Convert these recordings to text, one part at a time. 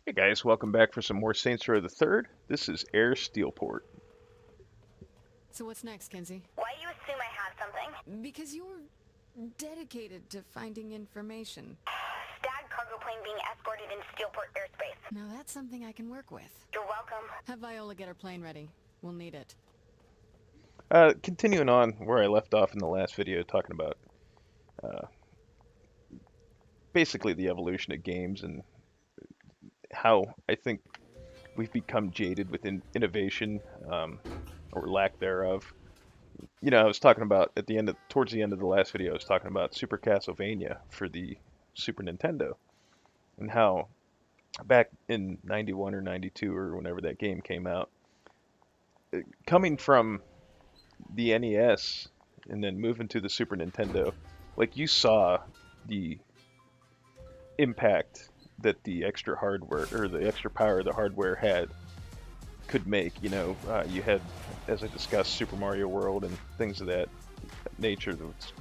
Hey guys, welcome back for some more Saints Row the Third. This is Air Steelport. So what's next, Kinsey? Why do you assume I have something? Because you're dedicated to finding information. Stag cargo plane being escorted into Steelport airspace. Now that's something I can work with. You're welcome. Have Viola get her plane ready. We'll need it. Continuing on where I left off in the last video, talking about uh, basically the evolution of games and how I think we've become jaded with innovation or lack thereof. You know, I was talking about towards the end of the last video, I was talking about Super Castlevania for the Super Nintendo and how back in 91 or 92 or whenever that game came out, coming from the NES and then moving to the Super Nintendo, like you saw the impact that the extra hardware or the extra power the hardware had could make. You know, you had, as I discussed, Super Mario World and things of that nature.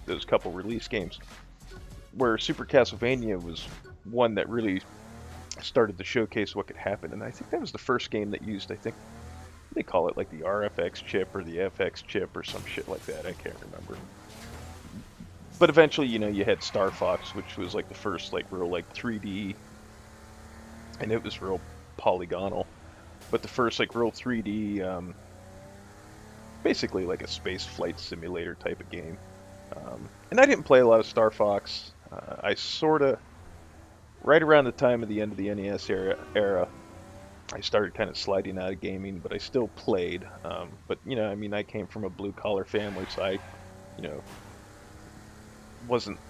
Those couple release games, where Super Castlevania was one that really started to showcase what could happen. And I think that was the first game that used, I think they call it like the RFX chip or the FX chip or some shit like that. I can't remember. But eventually, you know, you had Star Fox, which was like the first like real like 3D, and it was real polygonal. But the first like real 3D, basically like a space flight simulator type of game. And I didn't play a lot of Star Fox. I sort of, right around the time of the end of the NES era, I started kind of sliding out of gaming, but I still played. But you know, I mean, I came from a blue collar family, so you know, wasn't.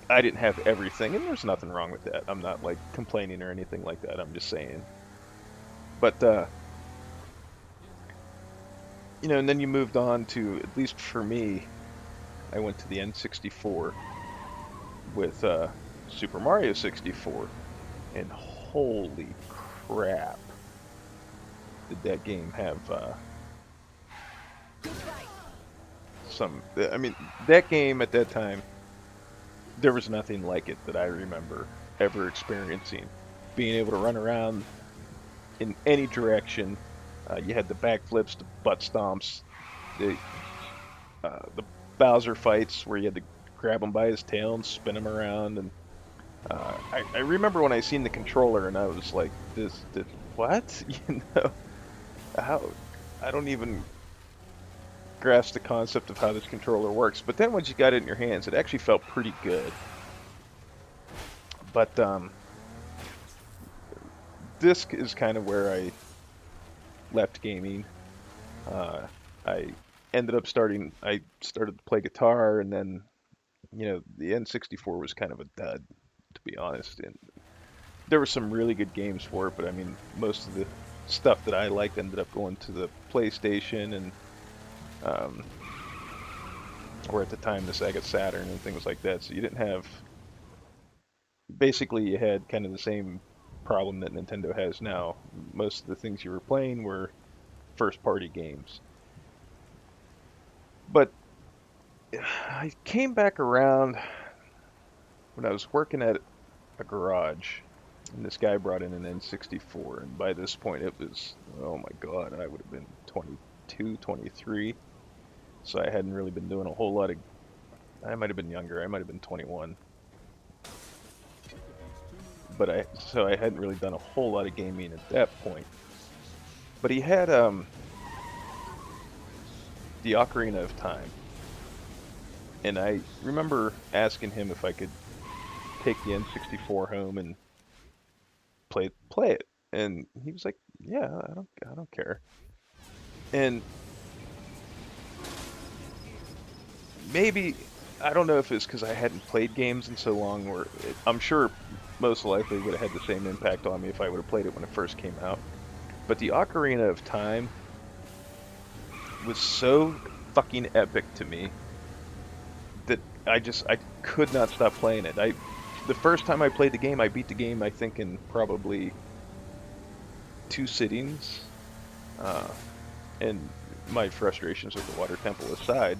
I didn't have everything, and there's nothing wrong with that. I'm not like complaining or anything like that. I'm just saying. But you know, and then you moved on to, at least for me, I went to the N64 with Super Mario 64, and holy crap, did that game have some. I mean, that game at that time, there was nothing like it that I remember ever experiencing. Being able to run around in any direction, you had the backflips, the butt stomps, the Bowser fights where you had to grab him by his tail and spin him around. And I remember when I seen the controller and I was like, this what? You know, how? I don't even grasp the concept of how this controller works. But then once you got it in your hands, it actually felt pretty good. But this is kind of where I left gaming. I ended up I started to play guitar, and then, you know, the N64 was kind of a dud, to be honest. And there were some really good games for it, but I mean, most of the stuff that I liked ended up going to the PlayStation and, um, or at the time, the Sega Saturn and things like that. So you didn't have, basically, you had kind of the same problem that Nintendo has now. Most of the things you were playing were first-party games. But I came back around when I was working at a garage, and this guy brought in an N64, and by this point it was, oh my god, I would have been 22, 23, so I hadn't really been doing a whole lot of, I might have been younger, I might have been 21, but so I hadn't really done a whole lot of gaming at that point. But he had the Ocarina of Time, and I remember asking him if I could take the N64 home and play it, and he was like, "Yeah, I don't care." And maybe, I don't know if it's because I hadn't played games in so long, or I'm sure most likely would have had the same impact on me if I would have played it when it first came out. But the Ocarina of Time was so fucking epic to me that I could not stop playing it. The first time I played the game, I beat the game, I think, in probably 2 sittings. And my frustrations with the water temple aside,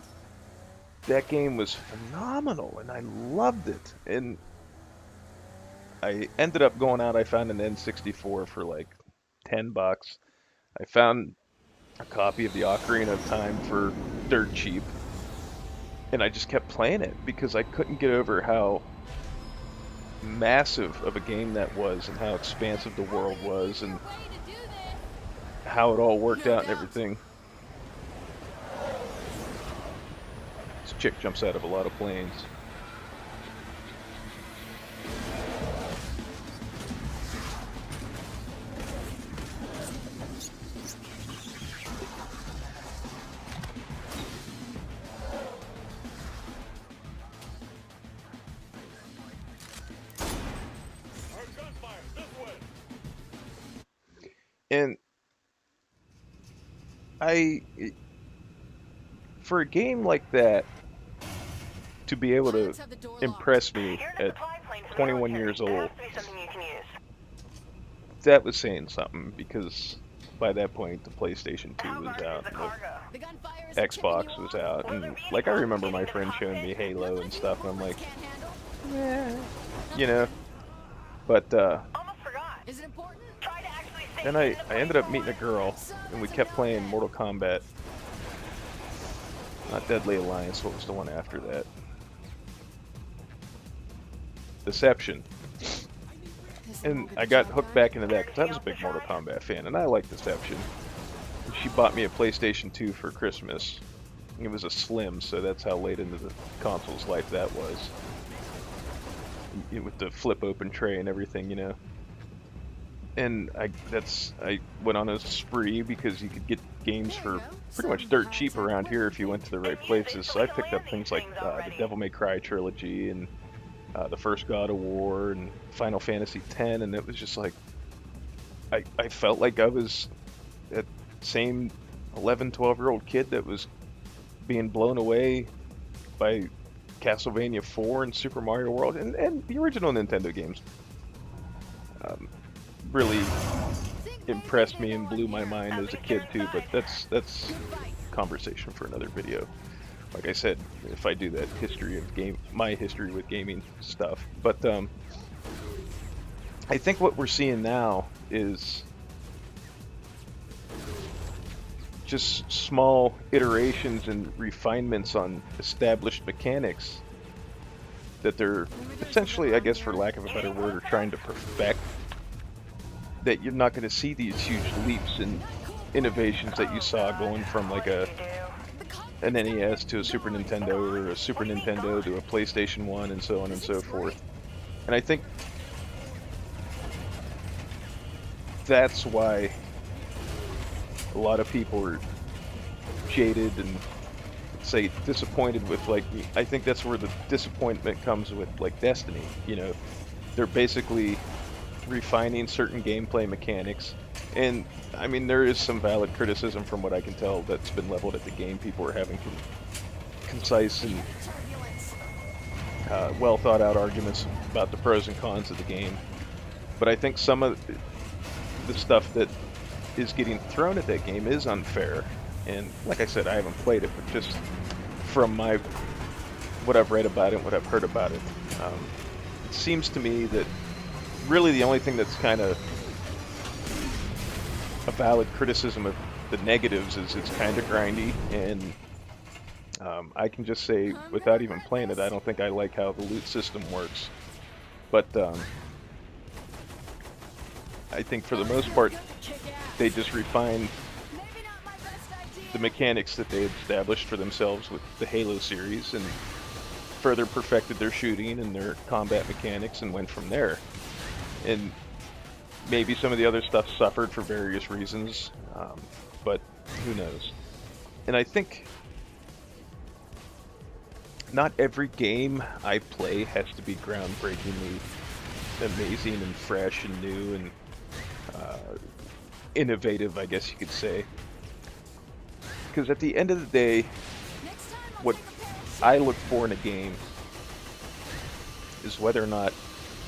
that game was phenomenal, and I loved it. And I ended up going out. I found an N64 for like $10. I found a copy of the Ocarina of Time for dirt cheap, and I just kept playing it because I couldn't get over how massive of a game that was, and how expansive the world was, and how it all worked out and everything. This chick jumps out of a lot of planes. And for a game like that to be able to impress me at 21 years old, that was saying something, because by that point the PlayStation 2 was out and the Xbox was out, and like I remember my friend showing me Halo and stuff, and I'm like, yeah, you know. But then I ended up meeting a girl, and we kept playing Mortal Kombat. Not Deadly Alliance, what was the one after that? Deception. And I got hooked back into that because I was a big Mortal Kombat fan, and I liked Deception. And she bought me a PlayStation 2 for Christmas. It was a Slim, so that's how late into the console's life that was. With the flip open tray and everything, you know. And I went on a spree because you could get games for pretty much dirt cheap around here if you went to the right places. So I picked up things like the Devil May Cry trilogy, and the first God of War, and Final Fantasy X, and it was just like, I felt like I was that same 11, 12-year-old kid that was being blown away by Castlevania 4 and Super Mario World, and the original Nintendo games. Really impressed me and blew my mind as a kid too, but that's conversation for another video. Like I said, if I do that history of my history with gaming stuff. But I think what we're seeing now is just small iterations and refinements on established mechanics that they're essentially, I guess for lack of a better word, are trying to perfect. That you're not going to see these huge leaps in innovations that you saw going from like an NES to a Super Nintendo, or a Super Nintendo to a PlayStation 1, and so on and so forth. And I think that's why a lot of people are jaded and say disappointed with, like, I think that's where the disappointment comes with like Destiny. You know, they're basically refining certain gameplay mechanics, and I mean there is some valid criticism from what I can tell that's been leveled at the game. People are having concise and well thought out arguments about the pros and cons of the game, but I think some of the stuff that is getting thrown at that game is unfair. And like I said, I haven't played it, but just from what I've read about it, what I've heard about it, it seems to me that really the only thing that's kind of a valid criticism of the negatives is it's kind of grindy, and I can just say without even playing it, I don't think I like how the loot system works. But I think for the most part they just refined the mechanics that they had established for themselves with the Halo series, and further perfected their shooting and their combat mechanics, and went from there. And maybe some of the other stuff suffered for various reasons, but who knows. And I think not every game I play has to be groundbreakingly amazing and fresh and new and innovative, I guess you could say. Because at the end of the day, what I look for in a game is whether or not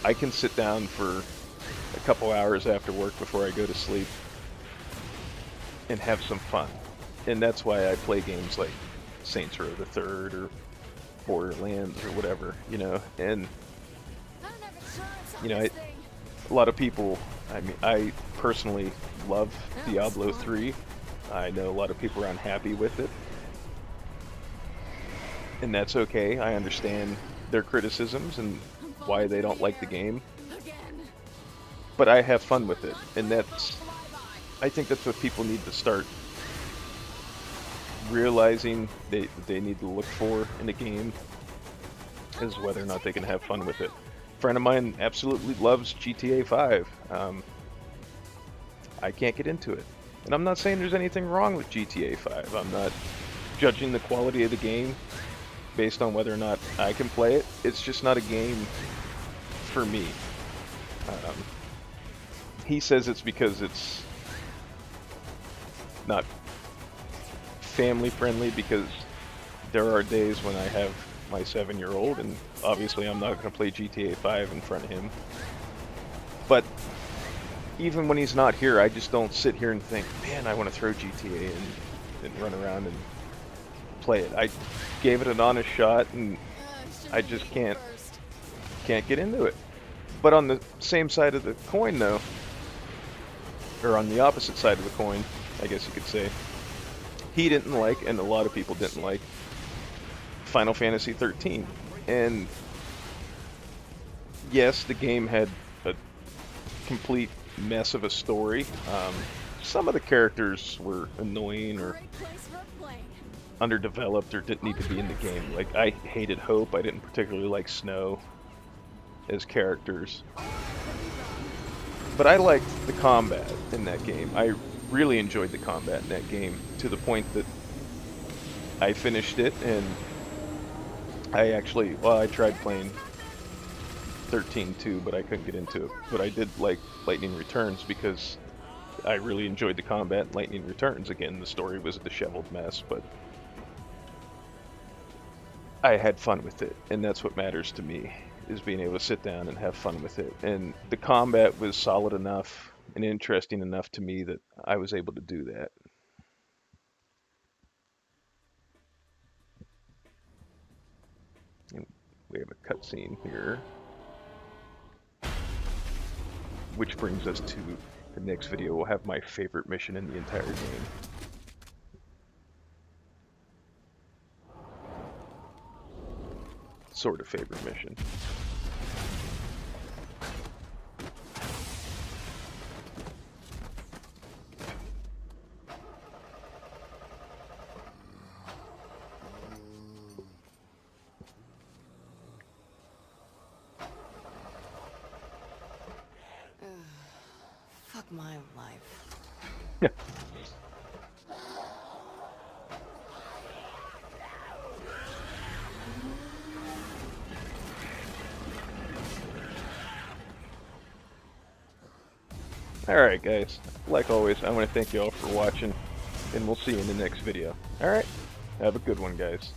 I can sit down for a couple hours after work before I go to sleep and have some fun. And that's why I play games like Saints Row the Third or Borderlands or whatever, you know. And you know, a lot of people, I mean, I personally love Diablo 3. I know a lot of people are unhappy with it. And that's okay. I understand their criticisms and why they don't like the game. But I have fun with it. And I think that's what people need to start realizing they need to look for in a game, is whether or not they can have fun with it. A friend of mine absolutely loves GTA 5. I can't get into it. And I'm not saying there's anything wrong with GTA 5. I'm not judging the quality of the game based on whether or not I can play it. It's just not a game for me. He says it's because it's not family friendly, because there are days when I have my 7-year-old, and obviously I'm not going to play GTA 5 in front of him. But even when he's not here, I just don't sit here and think, man, I want to throw GTA and run around and play it. I gave it an honest shot, and I just can't get into it. But on the same side of the coin, though, or on the opposite side of the coin, I guess you could say, he didn't like, and a lot of people didn't like, Final Fantasy 13. And yes, the game had a complete mess of a story. Some of the characters were annoying or underdeveloped or didn't need to be in the game. Like, I hated Hope. I didn't particularly like Snow as characters. But I liked the combat in that game. I really enjoyed the combat in that game, to the point that I finished it, and I tried playing 13 too, but I couldn't get into it. But I did like Lightning Returns because I really enjoyed the combat in Lightning Returns. Again, the story was a disheveled mess, but I had fun with it, and that's what matters to me, is being able to sit down and have fun with it. And the combat was solid enough and interesting enough to me that I was able to do that. And we have a cutscene here, which brings us to the next video. We'll have my favorite mission in the entire game. Sort of favorite mission. Fuck my life. Yeah. Alright guys, like always, I want to thank you all for watching, and we'll see you in the next video. Alright, have a good one guys.